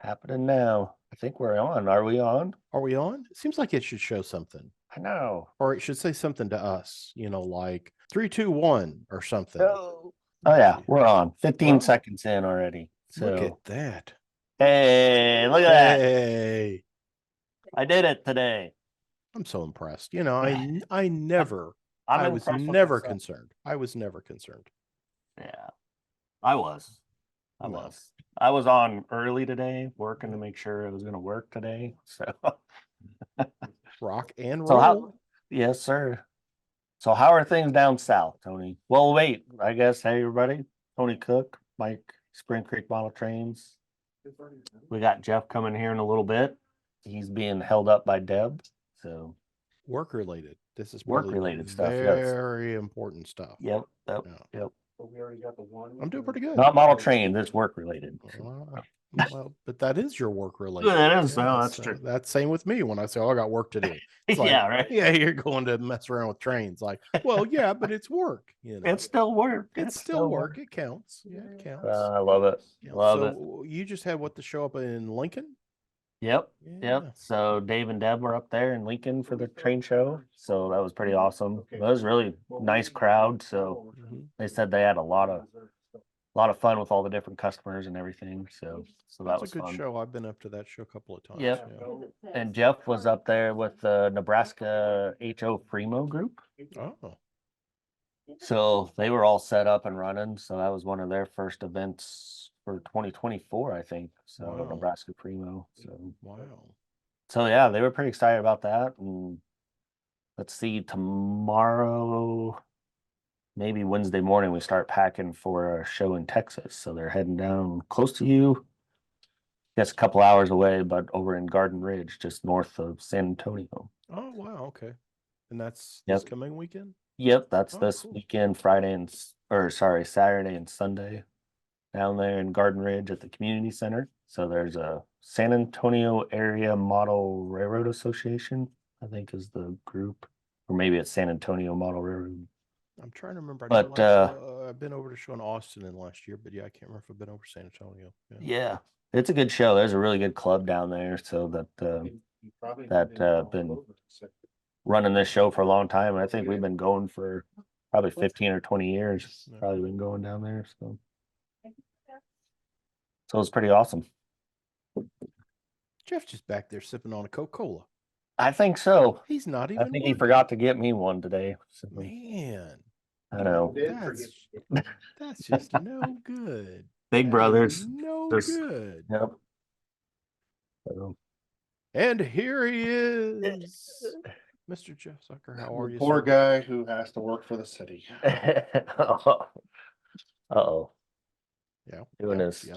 Happening now. I think we're on. Are we on? Are we on? It seems like it should show something. I know. Or it should say something to us, like 3, 2, 1 or something. Oh yeah, we're on. 15 seconds in already. So look at that. Hey, look at that. Hey. I did it today. I'm so impressed. I never I was never concerned. I was never concerned. Yeah. I was on early today, working to make sure it was going to work today. So rock and roll. So how, yes, sir. So how are things down south, Tony? Well, wait, I guess. Hey, everybody. Tony Cook, Mike, Spring Creek Model Trains. We got Jeff coming here in a little bit. He's being held up by Deb. So work related. This is work related stuff. Very important stuff. Yep. But we already got the one. I'm doing pretty good. Not model train. That's work related. Well, but that is your work related. That is. Yeah, that's true. That's same with me when I say, I got work to do. It's like, yeah, right. Yeah, you're going to mess around with trains. Like, well, yeah, but it's work. It's still work. It's still work. It counts. Yeah, it counts. I love it. Love it. You just had what to show up in Lincoln? Yep. So Dave and Deb were up there in Lincoln for the train show. So that was pretty awesome. It was really nice crowd. So they said they had a lot of fun with all the different customers and everything. So that was a good fun. show. I've been up to that show a couple of times. Yep. Yeah. And Jeff was up there with the Nebraska HO Primo group. Oh. So they were all set up and running. So that was one of their first events for 2024, I think. So wow. Nebraska Primo. So wow. So yeah, they were pretty excited about that. And let's see, tomorrow, maybe Wednesday morning, we start packing for a show in Texas. So they're heading down close to you. That's a couple hours away, but over in Garden Ridge, just north of San Antonio. Oh wow, okay. And that's this coming weekend? Yep, that's this weekend, Saturday and Sunday down there in Garden Ridge at the community center. So there's a San Antonio Area Model Railroad Association, I think is the group, or maybe it's San Antonio Model Railroad. I'm trying to remember. But I've been over to show in Austin in last year, but yeah, I can't remember if I've been over San Antonio. Yeah, it's a good show. There's a really good club down there, so that been running this show for a long time. And I think we've been going for probably 15 or 20 years. Probably been going down there. So it's pretty awesome. Jeff's just back there sipping on a Coca-Cola. I think so. He's not even. I think he forgot to get me one today. So. Man, I know. That's just no good. Big brothers. No good. Yep. And here he is. Mr. Jeff Zucker, how are you? Poor guy who has to work for the city. Uh-oh. Yeah. Doing his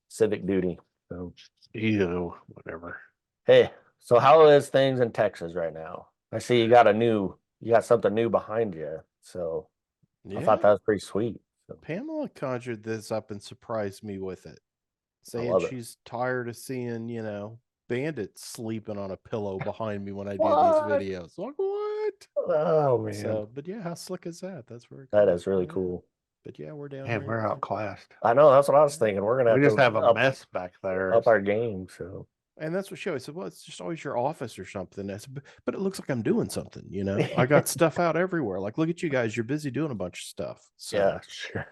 civic duty. So Whatever. Hey, so how is things in Texas right now? I see you got something new behind you. So I thought that was pretty sweet. So. Pamela conjured this up and surprised me with it. Saying she's tired of seeing, bandits sleeping on a pillow behind me when I do these videos. Like, what? Oh man. So, but yeah, how slick is that? That's very cool. That is really cool. But yeah, we're down. And we're outclassed. I know, that's what I was thinking. We're gonna just have a mess back there. Up our game. So and that's what she always said. Well, it's just always your office or something. I said, but it looks like I'm doing something, I got stuff out everywhere. Like, look at you guys, you're busy doing a bunch of stuff. So, yeah, sure.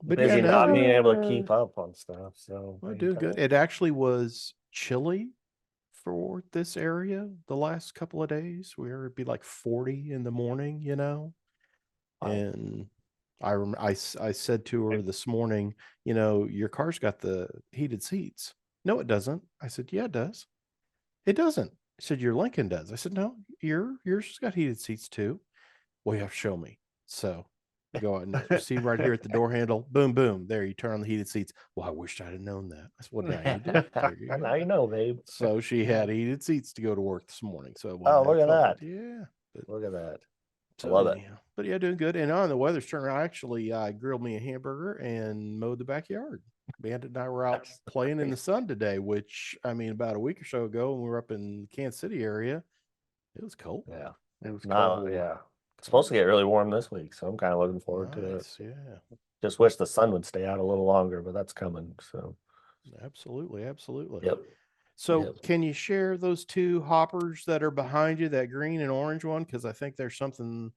But busy not being able to keep up on stuff. So we're doing good. It actually was chilly for this area the last couple of days, where it'd be like 40 in the morning, and I said to her this morning, your car's got the heated seats. No, it doesn't. I said, yeah, it does. It doesn't. I said, your Lincoln does. I said, no, yours has got heated seats too. Well, you have to show me. So go out and see right here at the door handle. Boom, boom. There, you turn on the heated seats. Well, I wished I'd have known that. I said, well, now you do. Now you know, babe. So she had heated seats to go to work this morning. So look at that. Yeah. Look at that. So, love it. But yeah, doing good. And on the weather's turning around. Actually, I grilled me a hamburger and mowed the backyard. Bandit and I were out playing in the sun today, which, about a week or so ago when we were up in Kansas City area, it was cold. Yeah. It was cold. Yeah. It's supposed to get really warm this week, so I'm kind of looking forward to it. Yeah. Just wish the sun would stay out a little longer, but that's coming. So Absolutely, absolutely. yep. So Yep. can you share those two hoppers that are behind you, that green and orange one? Because I think there's something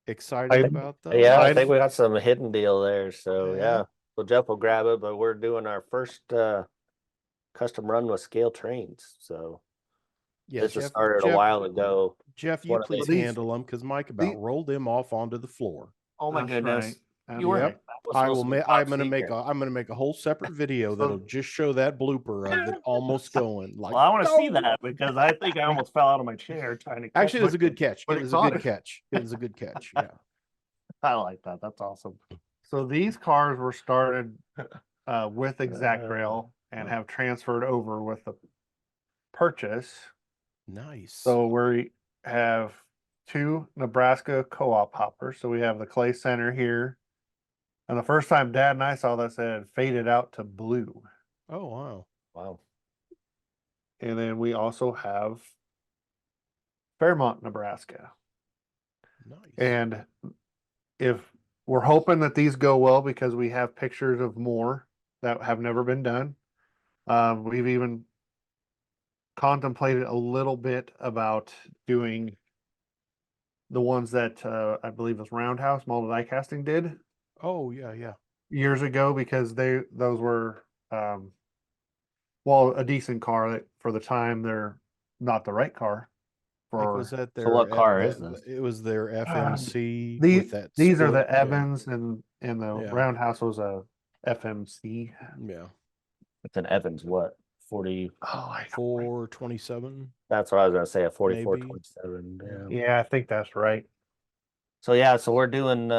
exciting about those. Yeah, I think we got some hidden deal there. So Yeah. yeah. So Jeff will grab it, but we're doing our first custom run with scale trains. So Yeah, this has Jeff, started a Jeff, while ago. Jeff, It's you one of please these. handle them because Mike about rolled them off onto the floor. Oh my That's goodness. right. That's You were right. I will make. I'm going gonna make a whole separate video that'll just show that blooper of it almost going like. Well, I want to see "No!" that because I think I almost fell out of my chair trying to catch Actually, it was a good catch. but It it was a caught good it. catch. It was a good catch. Yeah. I like that. That's awesome. So these cars were started with Exact Rail and have transferred over with the purchase. Nice. So we have 2 Nebraska co-op hoppers. So we have the Clay Center here. And the first time Dad and I saw this, it had faded out to blue. Oh wow. Wow. And then we also have Fairmont, Nebraska. Nice. And if we're hoping that these go well because we have pictures of more that have never been done. We've even contemplated a little bit about doing the ones that I believe was Roundhouse Molded Die Casting did Oh yeah, yeah. years ago because those were well, a decent car that for the time they're not the right car Like, for was that So their what car is that- this? It was their FMC these with that. these are the split, yeah. Evans and the Yeah. Roundhouse was a FMC. Yeah. It's an Evans, what? 40. Oh, 427. That's what I was gonna say, a Maybe. 4427. Yeah. yeah, I think that's right. So yeah, so we're doing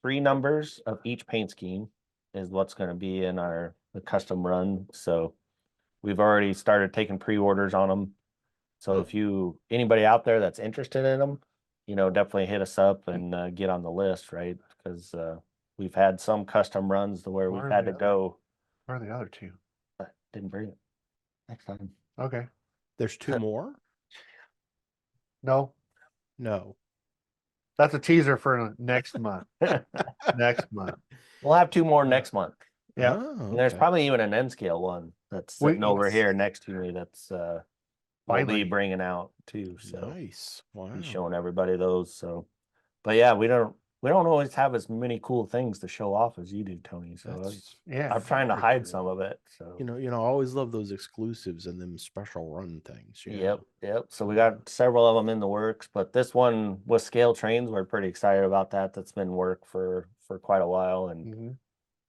3 numbers of each paint scheme is what's gonna be in the custom run. So we've already started taking pre-orders on them. So if anybody out there that's interested in them, definitely hit us up and get on the list, right? Because we've had some custom runs to where we've Where had are to they? go. Where are the other 2? Didn't bring it next time. Okay. There's 2 more? No, No. that's a teaser for next month. Next month. We'll have 2 more next month. Yeah. Oh, And there's okay. probably even an N scale one that's sitting over here next to me that's we'll Finally. be bringing out too. So Nice. Wow. be showing everybody those. So, but yeah, we don't always have as many cool things to show off as you do, Tony. So That's Yeah. I'm trying to very hide cool. some of it. So I always love those exclusives and them special run things. Yeah. Yep. So we got several of them in the works, but this one with scale trains, we're pretty excited about that. That's been work for quite a while, and Mhm.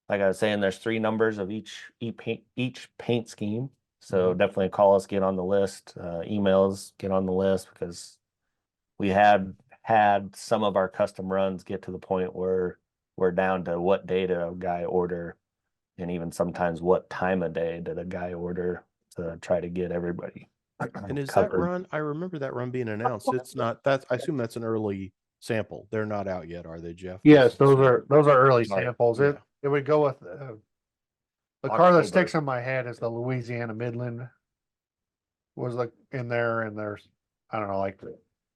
like I was saying, there's 3 numbers of each paint scheme. So definitely call us, get on the list, emails, get on the list because we had some of our custom runs get to the point where we're down to what day did a guy order, and even sometimes what time of day did a guy order to try to get everybody. And is covered. that run? I remember that run being announced. It's not that. I assume that's an early sample. They're not out yet, are they, Jeff? Yes, those are early Sorry. samples. Yeah. It would go with the car that October. sticks in my head is the Louisiana Midland. Was like in there, and there's I don't know, like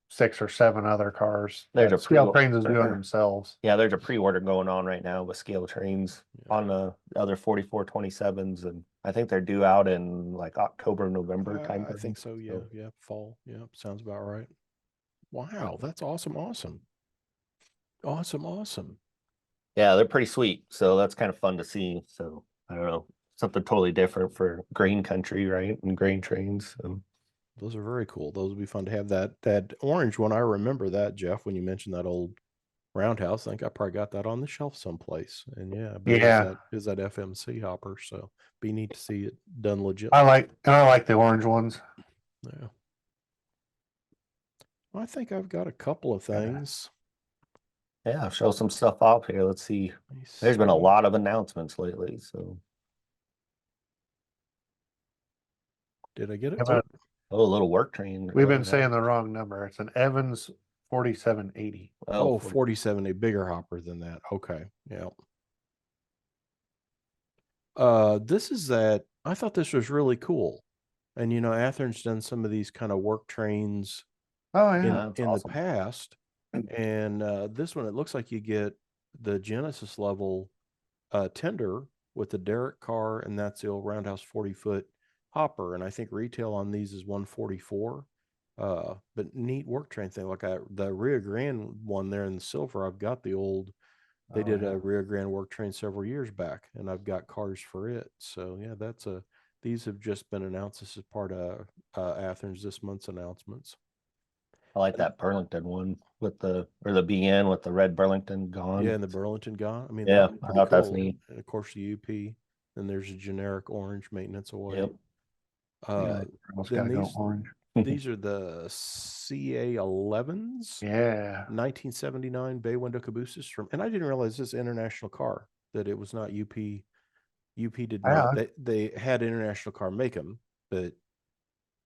6 or 7 other cars. There's that a Scale pre- Trains is doing themselves. Yeah, there's a pre-order going on right now with scale trains on the other 4427s, and I think they're due out in like October, November time. I think so. Yeah. Yeah. Fall. Yeah. Sounds about right. Wow. That's awesome. Awesome. Awesome. Awesome. Yeah, they're pretty sweet. So that's kind of fun to see. So I don't know, something totally different for grain country, right? And grain trains. Those are very cool. Those would be fun to have. That orange one. I remember that, Jeff, when you mentioned that old Roundhouse. I think I probably got that on the shelf someplace. And yeah, but Yeah. is that FMC hopper. So be neat to see it done legit. I like the orange ones. Yeah. I think I've got a couple of things. Yeah, show some stuff off here. Let's see. There's been a lot of announcements lately. So Did I get it? Yeah, a little work train. We've been saying the wrong number. It's an Evans 4780. Oh, 47, a bigger hopper than that. Okay. Yeah. This is that. I thought this was really cool. And Athern's done some of these kind of work trains Oh yeah. in the past. And this one, it looks like you get the Genesis level tender with the derrick car, and that's the old roundhouse 40-foot hopper. And I think retail on these is 144. But neat work train thing. Like the Rio Grande one there in the silver, I've got the old. They Oh, did yeah. a Rio Grande work train several years back, and I've got cars for it. So yeah, these have just been announced. This is part of Athens this month's announcements. I like that Burlington one with the BN with the red Burlington gone. Yeah, and the Burlington gone. I mean, Yeah, that'd be I pretty thought that's cool. neat. And of course, the UP. Then there's a generic orange maintenance away. Yep. Yeah, Uh, almost then gotta go orange. these are the CA11s. Yeah. 1979 bay window cabooses from, and I didn't realize this international car, that it was not UP. UP did not. Yeah. They had international car make them, but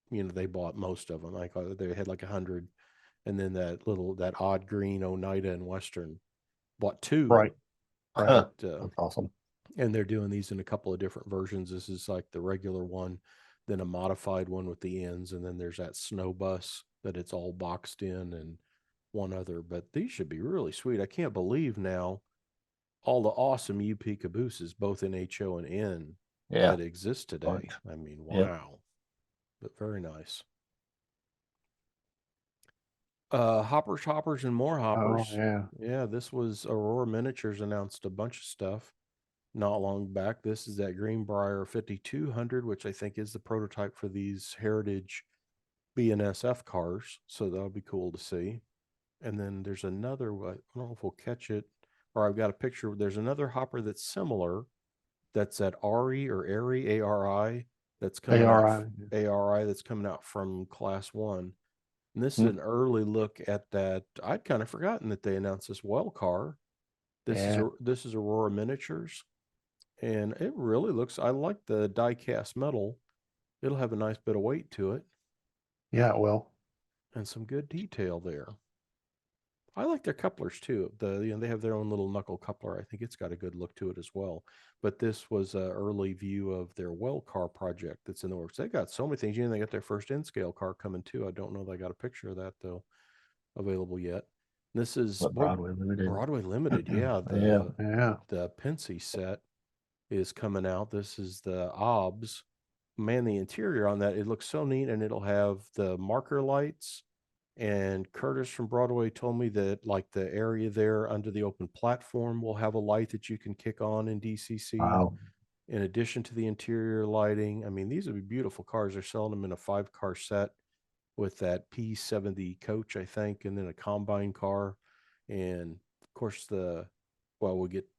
they bought most of them. Like they had like 100, and then that odd green Oneida and Western bought two. Right. Right. That's awesome. And they're doing these in a couple of different versions. This is like the regular one, then a modified one with the ends, and then there's that snow bus that it's all boxed in, and one other. But these should be really sweet. I can't believe now all the awesome UP cabooses, both in HO and N, Yeah. that exist today. Bunch. I mean, Yep. wow. But very nice. Hoppers, and more hoppers. Oh, yeah. Yeah, this was Aurora Miniatures announced a bunch of stuff not long back. This is that Greenbrier 5200, which I think is the prototype for these Heritage BNSF cars. So that'll be cool to see. And then there's another, I don't know if we'll catch it, or I've got a picture. There's another hopper that's similar. That's at ARI or ARI, ARI, that's coming ARI. out, ARI, that's coming out from Class 1. And this is Hmm. an early look at that. I'd kind of forgotten that they announced this well car. Yeah. This is Aurora Miniatures, and it really looks. I like the die cast metal. It'll have a nice bit of weight to it, Yeah, it will. and some good detail there. I like their couplers too. They have their own little knuckle coupler. I think it's got a good look to it as well. But this was an early view of their well car project that's in the works. They got so many things. They got their first N scale car coming too. I don't know if I got a picture of that though available yet. This is Broadway Limited. Broadway Limited. Yeah, Yeah. the Pensy set is coming out. This is the OBS. Man, the interior on that, it looks so neat, and it'll have the marker lights. And Curtis from Broadway told me that like the area there under the open platform will have a light that you can kick on in DCC. Wow. In addition to the interior lighting. I mean, these would be beautiful cars. They're selling them in a 5-car set with that P70 coach, I think, and then a combine car. And of course, we'll get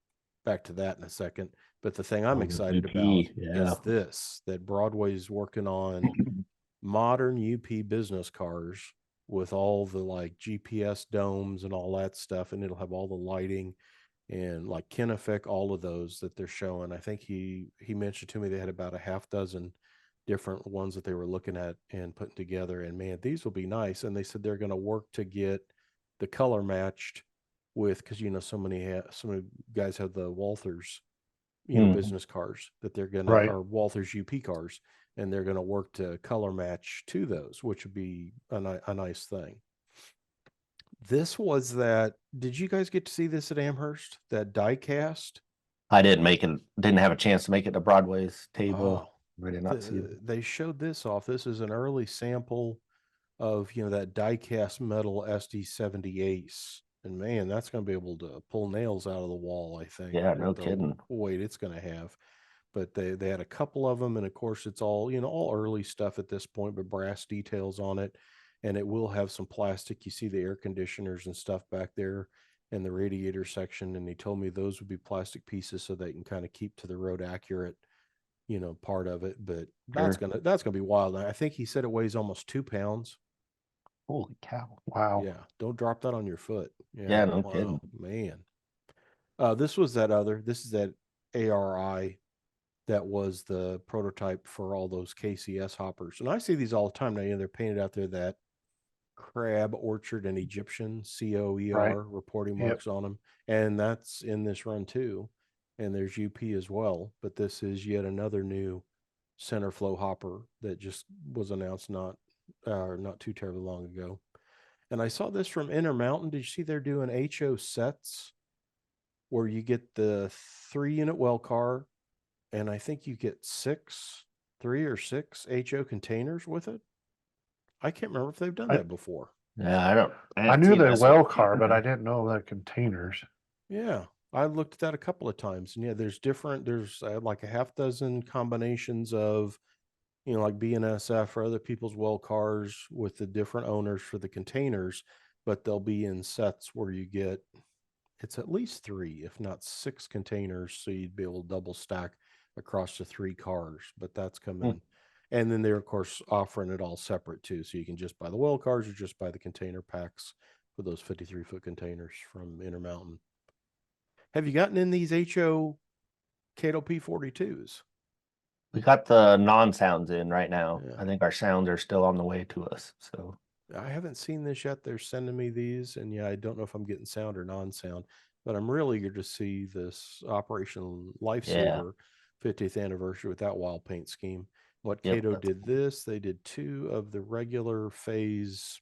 back to that in a second. But the thing I'm excited about is this, that Broadway's working on modern UP business cars with all the like GPS domes and all that stuff. And it'll have all the lighting and like Kinefec, all of those that they're showing. I think he mentioned to me they had about a half dozen different ones that they were looking at and putting together. And man, these will be nice. And they said they're going to work to get the color matched with, because so many guys have the Walthers, business cars that they're gonna, Right. or Walthers UP cars, and they're gonna work to color match to those, which would be a nice thing. This was that. Did you guys get to see this at Amherst? That die cast? I didn't have a chance to make it to Broadway's table. Oh, I did not see it. they showed this off. This is an early sample of that die cast metal SD70 Ace. And man, that's going to be able to pull nails out of the wall, I think. Yeah, no kidding. Weight it's going to have. But they had a couple of them, and of course it's all all early stuff at this point, but brass details on it, and it will have some plastic. You see the air conditioners and stuff back there in the radiator section, and he told me those would be plastic pieces so they can kind of keep to the road accurate part of it. But that's gonna be wild. I think he said it weighs almost 2 pounds. Holy cow. Wow. Yeah, don't drop that on your foot. Yeah, no kidding. Man. This is that ARI that was the prototype for all those KCS hoppers. And I see these all the time now. They're painted out there that Crab Orchard and Egyptian COER reporting marks on them. And that's in this run too. And there's UP as well. But this is yet another new center flow hopper that just was announced not too terribly long ago. And I saw this from Intermountain. Did you see they're doing HO sets where you get the 3-unit well car, and I think you get 3 or 6 HO containers with it. I can't remember if they've done that before. Yeah, I I haven't knew seen the this well one. car, but I didn't know the containers. Yeah, I looked at that a couple of times, and yeah, there's like a half dozen combinations of, like BNSF or other people's well cars with the different owners for the containers, but they'll be in sets where you get, it's at least 3, if not 6 containers, so you'd be able to double stack across the 3 cars. But that's coming, and then they're of course offering it all separate too, so you can just buy the well cars or just buy the container packs for those 53-foot containers from Intermountain. Have you gotten in these HO Cato P42s? We got the non-sounds in right now. Yeah. I think our sounds are still on the way to us. So I haven't seen this yet. They're sending me these, and yeah, I don't know if I'm getting sound or non-sound, but I'm really eager to see this Operation Lifesaver 50th anniversary with that wild paint scheme. What Cato did this, they did 2 of the regular phase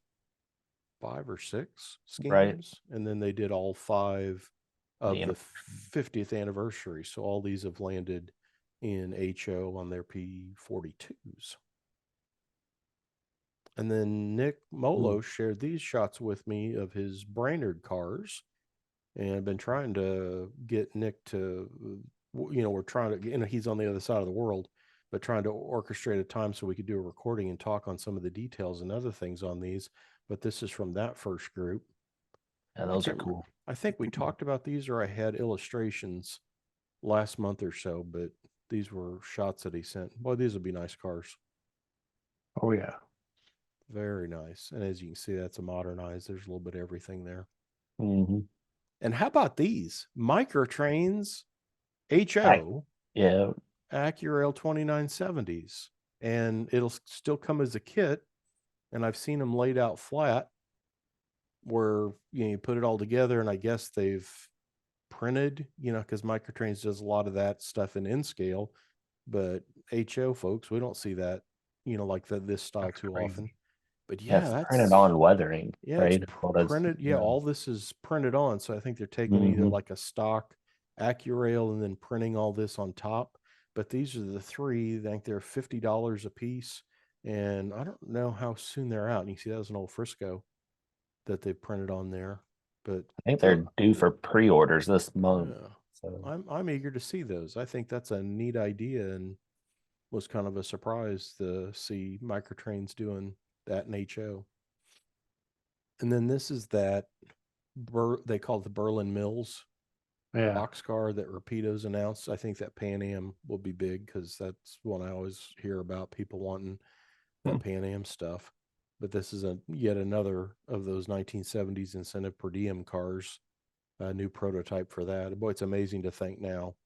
5 or 6 schemes, and then they did all 5 of the 50th anniversary. So all these have landed in HO on their P42s. And then Nick Molo shared these shots with me of his Brainerd cars. And I've been trying to get Nick to, we're trying to, he's on the other side of the world, but trying to orchestrate a time so we could do a recording and talk on some of the details and other things on these. But this is from that first group. Yeah, those are cool. I think we talked about these, or I had illustrations last month or so, but these were shots that he sent. Boy, these would be nice cars. Oh, yeah. Very nice. And as you can see, that's a modernized. There's a little bit of everything there. Mm-hmm. And how about these? Microtrains HO. Yeah. Accurail 2970s. And it'll still come as a kit. And I've seen them laid out flat where, you put it all together, and I guess they've printed, because Microtrains does a lot of that stuff in scale. But HO folks, we don't see that, like this style too often. But yeah, that's printed on weathering. Yeah, right? it's printed. Yeah, all this is printed on. So I think they're taking either like a stock Accurail and then printing all this on top. But these are the 3. I think they're $50 a piece. And I don't know how soon they're out. And you can see that was an old Frisco that they printed on there. But I think they're due for pre-orders this month. Yeah. So I'm eager to see those. I think that's a neat idea, and was kind of a surprise to see Microtrains doing that in HO. And then this is that they call it the Berlin Mills boxcar that Rapido's announced. I think that Pan Am will be big because that's one I always hear about, people wanting that Pan Am stuff. But this is yet another of those 1970s incentive per diem cars, a new prototype for that. Boy, it's amazing to think now.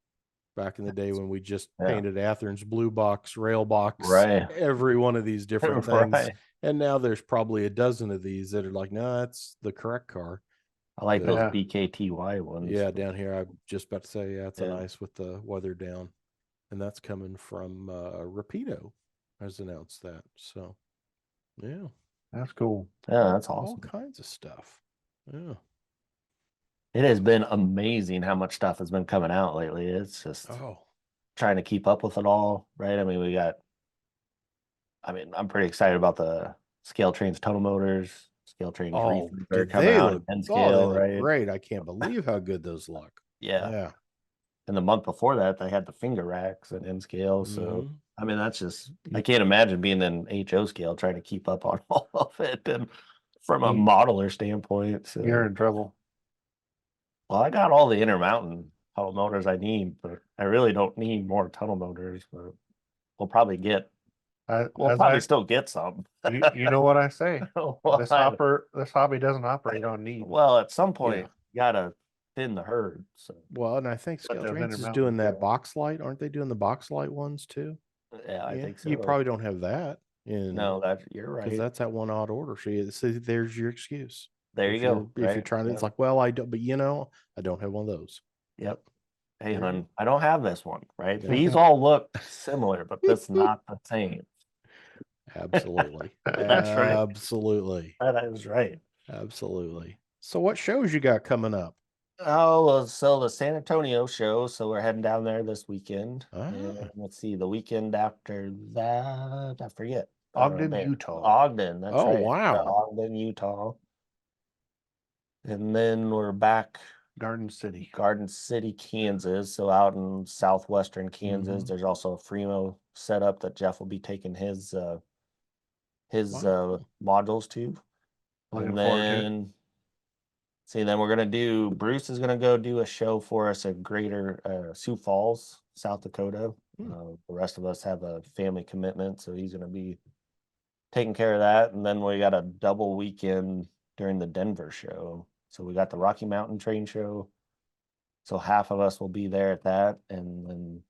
Back in the day when we just painted Athens blue box, rail box, every one of these different things. And now there's probably a dozen of these that are like, no, that's the correct car. I like those BKTY ones. Yeah, down here, I'm just about to say, it's a nice with the weather down. And that's coming from Rapido has announced that. So, yeah. That's cool. Yeah, that's awesome. All kinds of stuff. Yeah. It has been amazing how much stuff has been coming out lately. It's just trying to keep up with it all, right? I mean, I'm pretty excited about the Scale Trains tunnel motors, Scale Trains they're coming out in 10 scale, right? Great. I can't believe how good those look. Yeah. And the month before that, they had the finger racks and N scale. So, I mean, that's just, I can't imagine being in HO scale trying to keep up on all of it. And from a modeler standpoint, so you're in trouble. Well, I got all the Intermountain tunnel motors I need, but I really don't need more tunnel motors. But we'll probably still get some. you know what I say? This hobby doesn't operate on need. Well, at some point, you gotta thin the herd. So well, and I think Scale Trains is doing that box light. Aren't they doing the box light ones too? Yeah, I think so. You probably don't have that. No, you're right. Because that's that one odd order. So there's your excuse. There you go. If you're trying to, it's like, well, I don't, but I don't have one of those. Yep. Hey, hon, I don't have this one, right? These all look similar, but that's not the same. Absolutely. That's right. Absolutely. That is right. Absolutely. So what shows you got coming up? Oh, well, so the San Antonio show. So we're heading down there this weekend. And Ah. let's see, the weekend after that, I forget. Ogden, Man, Utah. Ogden, that's Oh, right. Yeah, wow. Ogden, Utah. And then we're back Garden City. Garden City, Kansas. So out in southwestern Kansas, Mhm. there's also a Fremo setup that Jeff will be taking his Wow. modules to. Looking And forward to it. then see, then we're gonna do Bruce is gonna go do a show for us at Greater Sioux Falls, South Dakota. Hmm. The rest of us have a family commitment, so he's gonna be taking care of that. And then we got a double weekend during the Denver show. So we got the Rocky Mountain Train Show. So half of us will be there at that, and then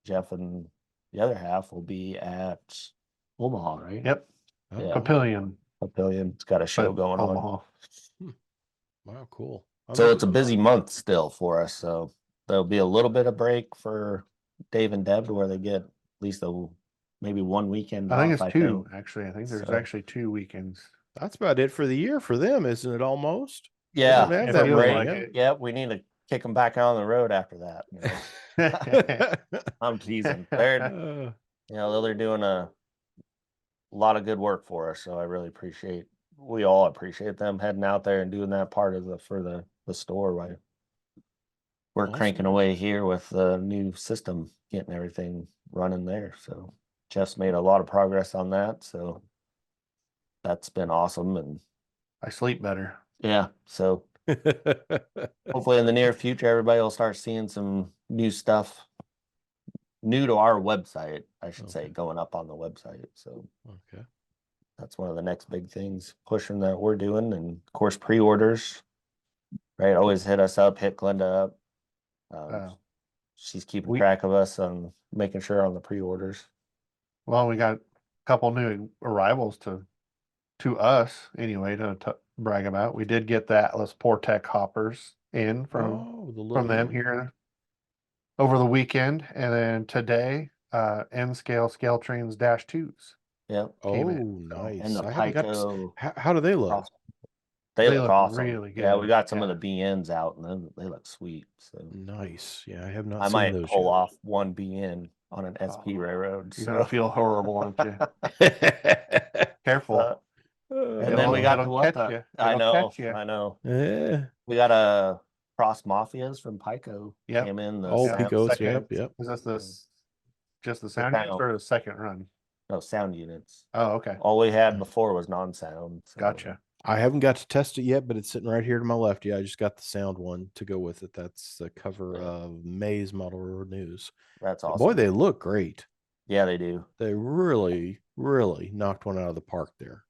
Jeff and the other half will be at Omaha, right? Yep. Yeah. Papillion. Papillion. It's got a show But going on. Omaha. Wow, cool. So it's a busy month still for us. So there'll be a little bit of break for Dave and Deb to where they get at least maybe one weekend I think off, it's two, actually. I think there's So- actually 2 weekends. That's about it for the year for them, isn't it? Almost. Yeah, Doesn't have it that feels many, like yeah. it. Yeah, we need to kick them back out on the road after that. I'm teasing. They're they're doing a lot of good work for us. So I really we all appreciate them heading out there and doing that part of the store while we're Awesome. cranking away here with the new system, getting everything running there. So Jeff's made a lot of progress on that. So that's been awesome. And I sleep better. yeah, so hopefully in the near future, everybody will start seeing some new stuff new to our website, I should say, Okay. going up on the website. So Okay. that's one of the next big things pushing that we're doing. And of course, pre-orders, right? Always hit us up, hit Glenda up. She's keeping track of us on making sure on the pre-orders. Well, we got a couple new arrivals to us anyway to brag about. We did get the Atlas Portec hoppers in from them here over the weekend, and then today N scale scale trains -2s. Yep. Oh, in. nice. And the I haven't got to, Pico. how do they look? cross- They look awesome. really good. Yeah, we got some Yeah. of the BNs out and they look sweet. So Nice. Yeah, I have not I seen might those pull yet. off one BN on an SP railroad. You're So gonna feel horrible, aren't you? Careful. And then we got it'll the what catch the- you. I It'll know, catch you. I know. Yeah. We got a Cross Mafias from Pico. Yep. Came in the Oh, sound- Picos. second- Yep. Is this just the The sound units sound. or the second run? no sound units. Oh, okay. All we had before was non-sound. So. Gotcha. I haven't got to test it yet, but it's sitting right here to my left. Yeah, I just got the sound one to go with it. That's the cover of May's Model Railroad News. That's But awesome. boy, they look great. Yeah, they do. They really, really knocked one out of the park there.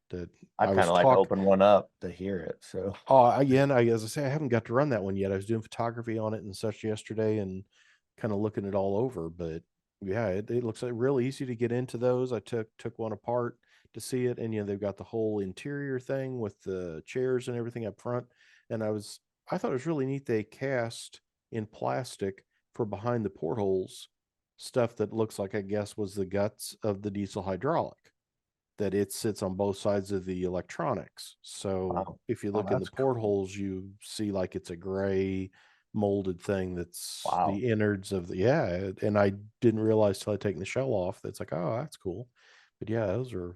I kind of like open one up to hear it. So again, as I say, I haven't got to run that one yet. I was doing photography on it and such yesterday and kind of looking it all over. But yeah, it looks like real easy to get into those. I took one apart to see it, and they've got the whole interior thing with the chairs and everything up front. And I thought it was really neat. They cast in plastic for behind the portholes stuff that looks like, I guess, was the guts of the diesel hydraulic, that it sits on both sides of the electronics. So if you look in the portholes, you see like it's a gray molded thing that's the innards of and I didn't realize till I taken the shell off that's like, oh, that's cool. But yeah, those are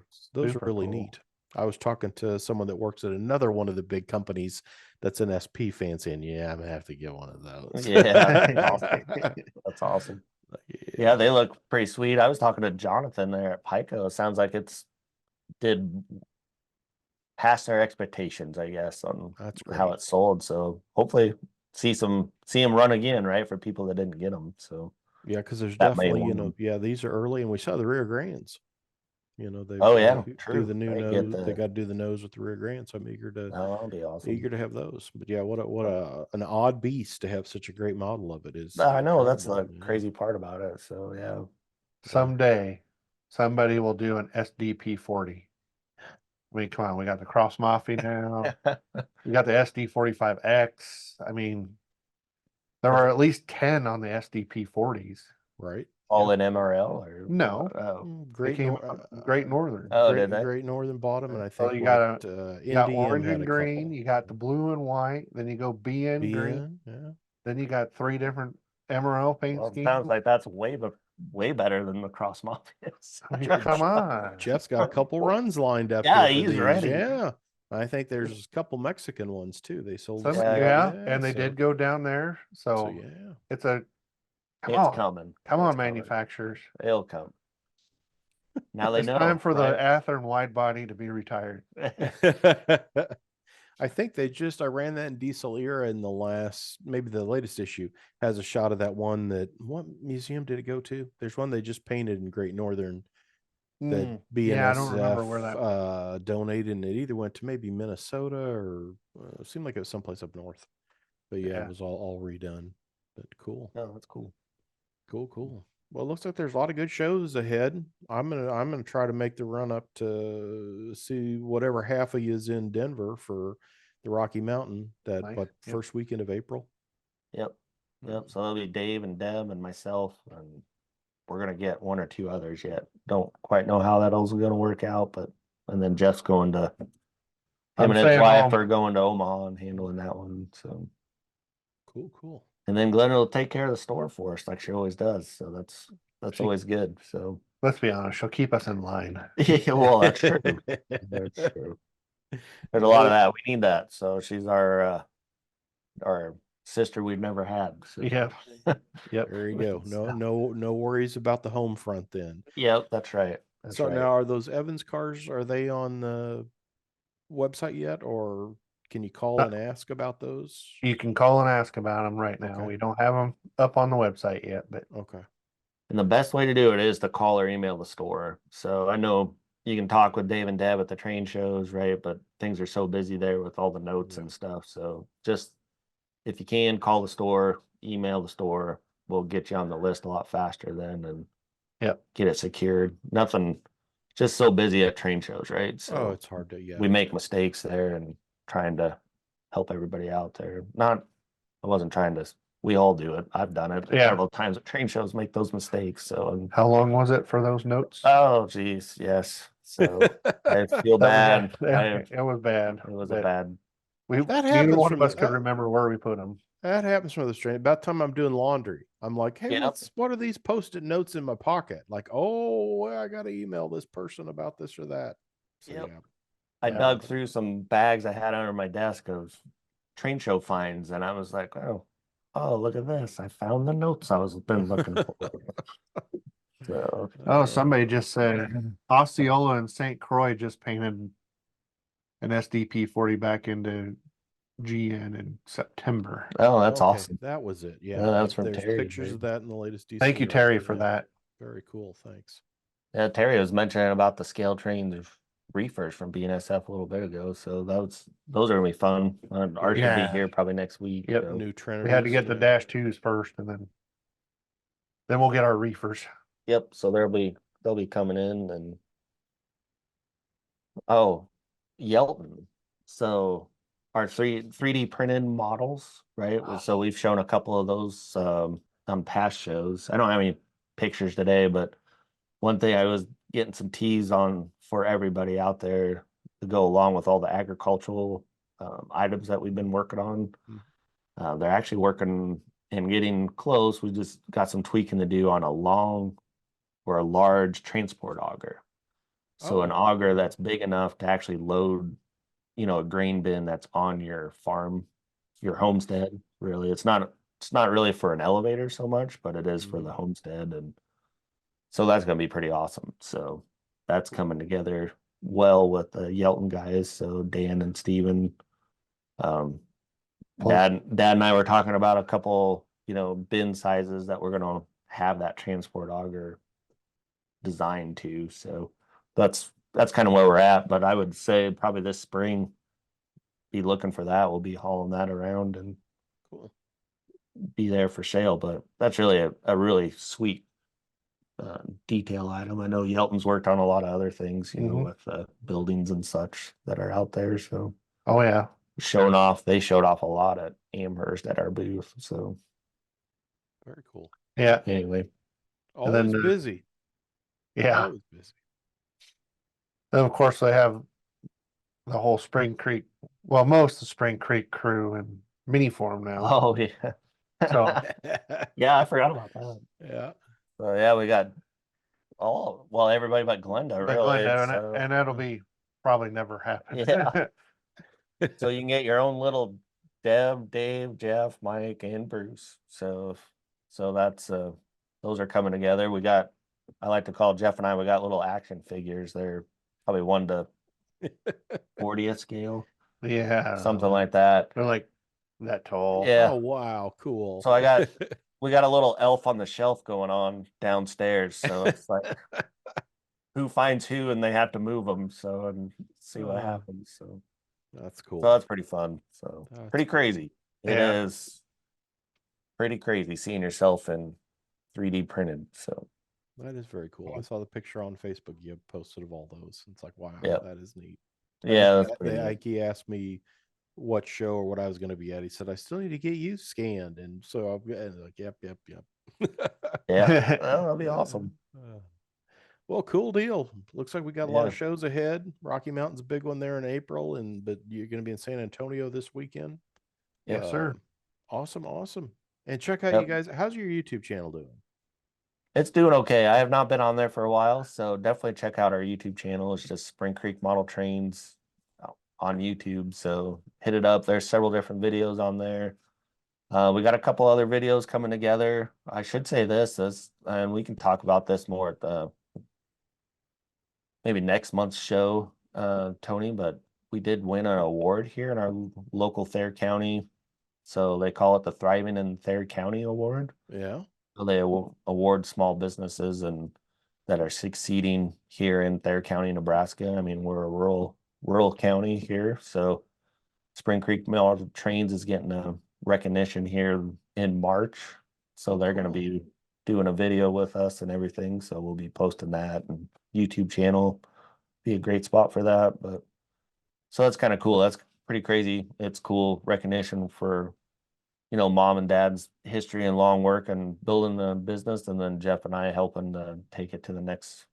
really neat. I was talking to someone that works at another one of the big companies that's an SP fan saying, yeah, I'm gonna have to get one of those. Yeah, that's awesome. Yeah, they look pretty sweet. I was talking to Jonathan there at Pico. It sounds like did pass their expectations, I guess, on how it sold. So hopefully see them run again, right? For people that didn't get them. So yeah, because there's definitely, these are early, and we saw the rear grands. They true. Do the new nose. They got to do the nose with the rear grand. So I'm eager to. Oh, that'll be awesome. Eager to have those. But yeah, an odd beast to have such a great model of it is. I know that's the crazy part about it. So yeah, someday somebody will do an SDP 40. I mean, come on, we got the Cross Mafia now. We got the SD 45X. I mean, there are at least 10 on the SDP 40s. Right. all in MRL or No. Oh, Great, came Great Northern. oh, Great, did they? Great Northern bottom, and I So think you got what, you got Indian orange had and a green, couple. you got the blue and white, then you go BN green, BN, yeah. then you got 3 different MRL paint Well, it schemes. sounds like that's way better than the Cross Mafias. I mean, come on. Jeff's got a couple runs lined up Yeah, here for he's these. ready. Yeah. I think there's a couple Mexican ones too. They sold Some, some. Yeah, and they so- did go down there. So So yeah. it's a come It's on, coming. come It's on, coming. manufacturers. It'll come. Now they It's know. time for the right? Athearn wide body to be retired. I think I ran that in Diesel Era in maybe the latest issue has a shot of that one what museum did it go to? There's one they just painted in Great Northern that Yeah, I don't remember where BNSF donated, and it either went to maybe Minnesota or it seemed like it was someplace up north. But yeah, Yeah. it was all redone. But cool. Oh, that's cool. Cool. Well, it looks like there's a lot of good shows ahead. I'm gonna try to make the run up to see whatever half of you is in Denver for the Rocky Mountain Nice. Yep. first weekend of April. Yep. So it'll be Dave and Deb and myself, and we're gonna get 1 or 2 others yet. Don't quite know how that all's gonna work out, but and then Jeff's going to I'm him and his staying wife home. are going to Omaha and handling that one. So Cool. and then Glenn will take care of the store for us like she always does. So that's She- always good. So Let's be honest, she'll keep us in line. yeah, well, that's true. That's true. There's a lot of that. We need that. So she's our sister we've never had. So. Yep. Yep. There you go. No worries about the home front then. Yep, that's right. That's So right. now are those Evans cars, are they on the website yet, or can you call and ask about those? You can call and ask about them right now. Okay. We don't have them up on the website yet, but Okay. And the best way to do it is to call or email the store. So I know you can talk with Dave and Deb at the train shows, right? But things are so busy there with all the notes and stuff. So just if you can call the store, email the store, we'll get you on the list a lot faster then and get it secured. Nothing, just so busy at train shows, right? So it's hard to, we make mistakes there and trying to help everybody out there. I wasn't trying to, we all do it. I've done it several times at train shows, make those mistakes. So, how long was it for those notes? oh, geez. Yes. So I feel bad. It was bad. It was a bad. That Neither happens one from of us the- could remember where we put them. That happens from the train. About the time I'm doing laundry, I'm like, hey, Yep. what are these post-it notes in my pocket? Like, oh, I got to email this person about this or that. So, Yep. yeah. I dug through some bags I had under my desk of train show finds, and I was like, oh, look at this. I found the notes I was been looking for. So, Somebody just said Osceola and St. Croix just painted an SDP 40 back into GN in September. oh, that's Okay, awesome. That was it. Yeah. Yeah, that's from There's Terry, pictures right? of that in the latest DC. Thank you, Terry, for that. Very cool. Thanks. Yeah, Terry was mentioning about the scale trains reefers from BNSF a little bit ago. So those are gonna be fun. Ours should be here probably next week. Yep. So. New Trinity. We had to get the -2s first, and then we'll get our reefers. Yep. So they'll be coming in and Yelton. So our 3D printed models, right? So we've shown a couple of those on past shows. I don't have any pictures today, but one thing I was getting some teas on for everybody out there to go along with all the agricultural items that we've been working on. They're actually working and getting close. We just got some tweaking to do on a large transport auger. So an auger that's big enough to actually load, a grain bin that's on your farm, your homestead. Really, it's not really for an elevator so much, but it is for the homestead, and so that's going to be pretty awesome. So that's coming together well with the Yelton guys. So Dan and Steven, Dad and I were talking about a couple, bin sizes that we're going to have that transport auger designed to. So that's kind of where we're at. But I would say probably this spring, be looking for that. We'll be hauling that around and be there for sale. But that's really a really sweet detail item. I know Yelton's worked on a lot of other things, with buildings and such that are out there. So yeah, they showed off a lot at Amherst at our booth. So very cool. Yeah. Anyway, And then, Always busy. yeah. Always busy. Then of course they have the whole Spring Creek, well, most of Spring Creek crew in mini form now. Oh yeah. So Yeah, I forgot about that. Yeah. So yeah, we got everybody but Glenda, but really. Glenda, So, and that'll be probably never happen. Yeah. So you can get your own little Deb, Dave, Jeff, Mike, and Bruce. So that's those are coming together. I like to call Jeff and I, we got little action figures. They're probably 1 to 40th scale, Yeah. something like that. They're like that tall. Yeah. Oh wow, cool. So we got a little elf on the shelf going on downstairs. So it's like who finds who and they have to move them. So and see what happens. So that's cool. that's pretty fun. So That's pretty cool. crazy. It Yeah. is pretty crazy seeing yourself in 3D printed. So That is very cool. I saw the picture on Facebook you posted of all those. It's like, wow, Yep. that is neat. yeah, that's pretty neat. He asked me what show or what I was going to be at. He said, I still need to get you scanned. And so I'll be like, yep. Yeah, well, that'll be awesome. Well, cool deal. Looks like we got a lot of Yeah. shows ahead. Rocky Mountain's a big one there in April, but you're going to be in San Antonio this weekend. Yes, sir. Awesome. And check out Yep. you guys. How's your YouTube channel doing? It's doing okay. I have not been on there for a while, so definitely check out our YouTube channel. It's just Spring Creek Model Trains on YouTube. So hit it up. There's several different videos on there. We got a couple other videos coming together. I should say this, and we can talk about this more at the maybe next month's show, Tony, but we did win an award here in our local Thayer County. So they call it the Thriving in Thayer County Award. Yeah. So they award small businesses and that are succeeding here in Thayer County, Nebraska. I mean, we're a rural county here, so Spring Creek Model Trains is getting a recognition here in March. So they're going to be doing a video with us and everything. So we'll be posting that, and YouTube channel be a great spot for that. But so that's kind of cool. That's pretty crazy. It's cool recognition for, mom and dad's history and long work and building the business, and then Jeff and I helping to take it to the next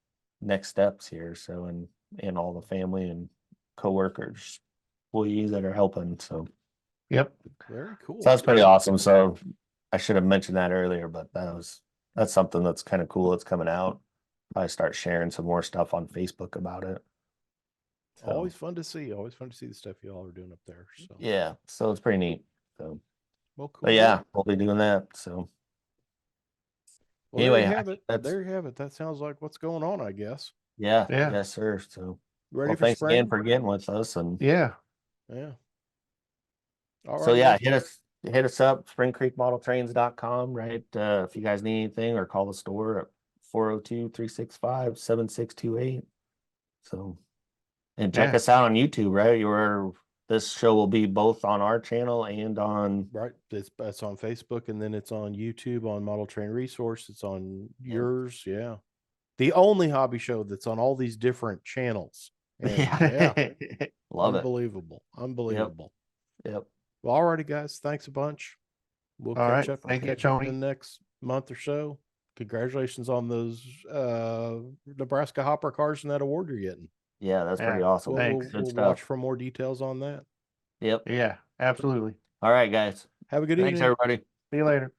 steps here. So and all the family and coworkers, employees that are helping. So Yep. Very cool. so that's pretty awesome. So I should have mentioned that earlier, but that's something that's kind of cool. It's coming out. I start sharing some more stuff on Facebook about it. So, Always fun to see. Always fun to see the stuff you all are doing up there. So yeah, so it's pretty neat. So, well, cool. but yeah, we'll be doing that. So Well, anyway, there you have it. that's There you have it. That sounds like what's going on, I guess. yeah, Yeah. yes, sir. So Ready well, for thanks spring? again for getting with us, and Yeah. Yeah. All so right. yeah, well, hit us up, springcreekmodeltrains.com, right? If you guys need anything, or call the store at 402-365-7628. So, and check Yeah. us out on YouTube, right? This show will be both on our channel and on right. It's on Facebook, and then it's on YouTube on Model Train Resource. It's on Yep. yours. Yeah. The only hobby show that's on all these different channels. And yeah. Love it. Unbelievable. Yep. Well, all righty, guys. Thanks a bunch. We'll All catch right. up. Thank you, catch up Tony. in the next month or so. Congratulations on those Nebraska hopper cars and that award you're getting. Yeah, that's pretty Yeah, awesome. thanks. Good We'll stuff. watch for more details on that. Yep. Yeah, absolutely. All right, guys. Have a good Thanks, evening. everybody. See you later.